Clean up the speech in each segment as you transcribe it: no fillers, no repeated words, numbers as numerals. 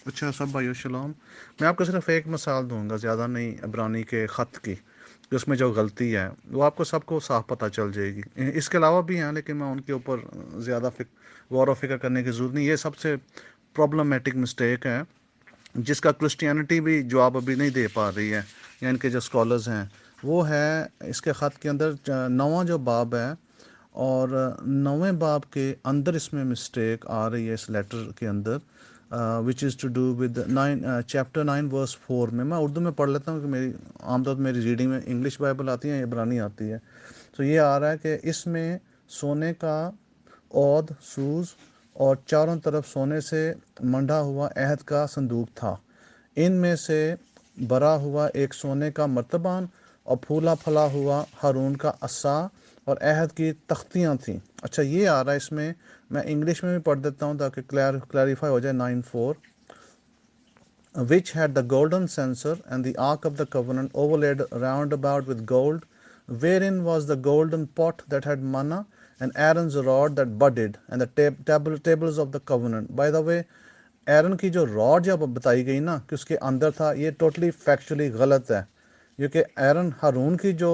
اچھا سب بھائیو سلام. میں آپ کو صرف ایک مثال دوں گا، زیادہ نہیں، عبرانی کے خط کی، کہ اس میں جو غلطی ہے وہ آپ کو سب کو صاف پتہ چل جائے گی. اس کے علاوہ بھی ہیں لیکن میں ان کے اوپر زیادہ غور و فکر کرنے کی ضرورت نہیں. یہ سب سے پرابلمٹک مسٹیک ہے جس کا کرسچینٹی بھی جواب ابھی نہیں دے پا رہی ہے، یا ان کے جو اسکالرز ہیں. وہ ہے اس کے خط کے اندر 9واں جو باب ہے، اور 9ویں باب کے اندر اس میں مسٹیک آ رہی ہے اس لیٹر کے اندر، وچ از ٹو ڈو ود چیپٹر 9 ورس 4 میں. میں اردو میں پڑھ لیتا ہوں کہ میری عام طور پر میری ریڈنگ میں انگلش بائبل آتی ہے یا عبرانی آتی ہے. تو یہ آ رہا ہے کہ اس میں سونے کا عود سوز اور چاروں طرف سونے سے منڈا ہوا عہد کا صندوق تھا. ان میں سے بھرا ہوا ایک سونے کا مرتبان اور پھولا پھلا ہوا ہارون کا عصا اور عہد کی تختیاں تھیں. اچھا یہ آ رہا ہے اس میں انگلش میں بھی پڑھ دیتا ہوں تاکہ کلیریفائی ہو جائے. 9:4 which had the golden censer and the ark of the covenant overlaid round about with gold, wherein was the golden pot that had manna, and Aaron's rod that budded, and the tables of the covenant. By the way, ایرن کی جو rod جب بتائی گئی نا کہ اس کے اندر تھا، یہ ٹوٹلی فیکچولی غلط ہے، کیونکہ ایرن ہارون کی جو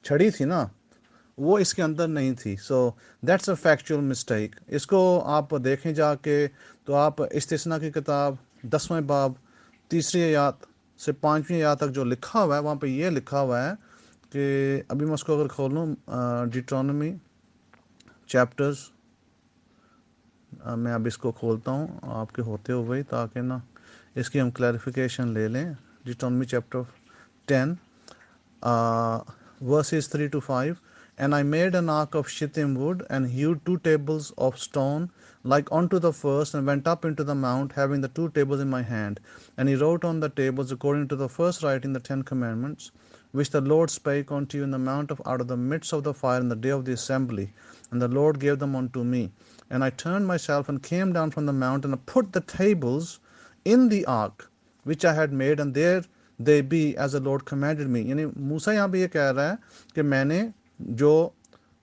چھڑی تھی نا وہ اس کے اندر نہیں تھی. So that's a factual mistake. اس کو آپ دیکھیں جا کے تو آپ استثنا کی کتاب 10ویں باب 3 آیات سے 5ویں آیات تک جو لکھا ہوا ہے وہاں پہ یہ لکھا ہوا ہے کہ ابھی میں اس کو اگر کھول لوں، ڈیٹرانومی چیپٹرز، میں اب اس کو کھولتا ہوں آپ کے ہوتے ہوئے تاکہ نا اس کی ہم کلیریفیکیشن لے لیں. ڈیٹرانومی chapter 10 verses 3 to 5. And I made an ark of shittim wood, and hewed 2 tables of stone like unto the first, and went up into the mount, having the 2 tables in my hand. And he wrote on the tables according to the first writing the 10 commandments, which the Lord spake unto you in the mount out of the midst of the fire in the day of the assembly. And the Lord gave them unto me. And I turned myself and came down from the mount, and put the tables in the ark which I had made, and there they be as the Lord commanded me. یعنی موسیٰ یہاں بھی یہ کہہ رہا ہے کہ میں نے جو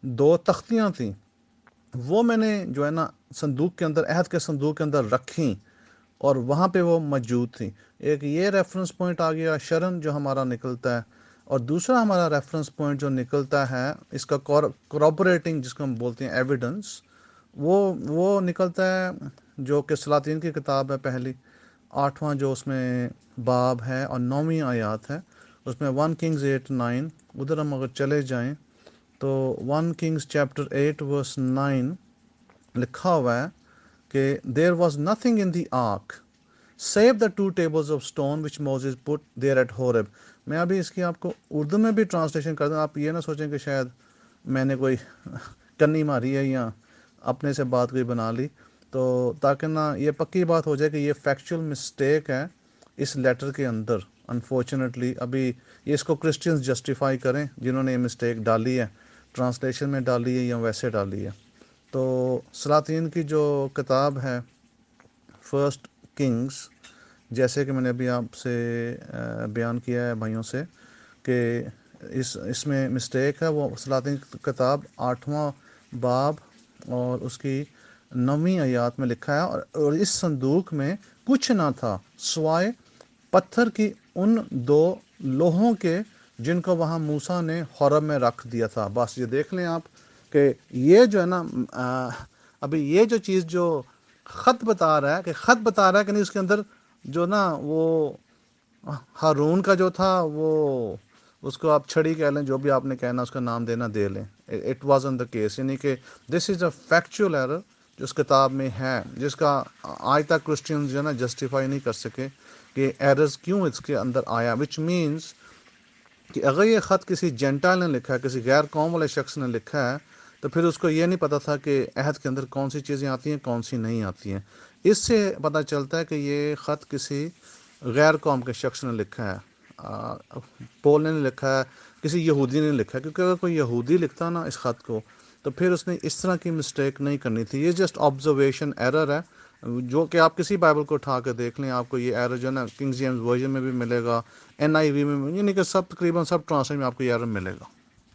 2 تختیاں تھیں وہ میں نے جو ہے نا صندوق کے اندر، عہد کے صندوق کے اندر رکھیں، اور وہاں پہ وہ موجود تھیں. ایک یہ ریفرنس پوائنٹ آ گیا شرن جو ہمارا نکلتا ہے، اور دوسرا ہمارا ریفرنس پوائنٹ جو نکلتا ہے اس کا کورابوریٹنگ، جس کو ہم بولتے ہیں ایویڈنس، وہ نکلتا ہے جو کہ سلاطین کی کتاب ہے پہلی 8واں جو اس میں باب ہے اور 9ویں آیات ہے. اس میں 1 Kings 8:9 ادھر ہم اگر چلے جائیں تو 1 Kings chapter 8 verse 9 لکھا ہوا ہے کہ there was nothing in the ark save the 2 tables of stone which Moses put there at Horeb. میں ابھی اس کی آپ کو اردو میں بھی ٹرانسلیشن کر دوں، آپ یہ نہ سوچیں کہ شاید میں نے کوئی کنی ماری ہے یا اپنے سے بات کوئی بنا لی، تو تاکہ نا یہ پکی بات ہو جائے کہ یہ فیکچوئل مسٹیک ہے اس لیٹر کے اندر. انفارچونیٹلی ابھی یہ اس کو کرسچنز جسٹیفائی کریں جنہوں نے یہ مسٹیک ڈالی ہے، ٹرانسلیشن میں ڈالی ہے یا ویسے ڈالی ہے. تو سلاطین کی جو کتاب ہے فرسٹ کنگز، جیسے کہ میں نے ابھی آپ سے بیان کیا ہے بھائیوں سے کہ اس میں مسٹیک ہے، وہ سلاطین کی کتاب 8واں باب اور اس کی 9ویں آیات میں لکھا ہے. اور اس صندوق میں کچھ نہ تھا سوائے پتھر کی ان 2 لوہوں کے جن کو وہاں موسیٰ نے حورب میں رکھ دیا تھا. بس یہ دیکھ لیں آپ کہ یہ جو ہے نا ابھی یہ جو چیز جو خط بتا رہا ہے کہ نہیں، اس کے اندر جو نا وہ ہارون کا جو تھا، وہ اس کو آپ چھڑی کہہ لیں، جو بھی آپ نے کہنا اس کا نام دینا دے لیں. It was in the case, یعنی کہ دس از اے فیکچوئل ایرر جو اس کتاب میں ہے، جس کا آج تک کرسچنز جو ہے نا جسٹیفائی نہیں کر سکے کہ ایررز کیوں اس کے اندر آیا. وچ مینس کہ اگر یہ خط کسی جینٹائل نے لکھا ہے، کسی غیر قوم والے شخص نے لکھا ہے، تو پھر اس کو یہ نہیں پتہ تھا کہ عہد کے اندر کون سی چیزیں آتی ہیں کون سی نہیں آتی ہیں. اس سے پتہ چلتا ہے کہ یہ خط کسی غیر قوم کے شخص نے لکھا ہے، پول نے لکھا ہے، کسی یہودی نے لکھا ہے. کیونکہ اگر کوئی یہودی لکھتا نا اس خط کو تو پھر اس نے اس طرح کی مسٹیک نہیں کرنی تھی. یہ جسٹ آبزرویشن ایرر ہے جو کہ آپ کسی بائبل کو اٹھا کے دیکھ لیں، آپ کو یہ ایرر جو ہے نا کنگ جیمز ورژن میں بھی ملے گا، NIV میں، یعنی کہ تقریباً سب ٹرانسلیشن میں آپ کو یہ ایرر ملے گا.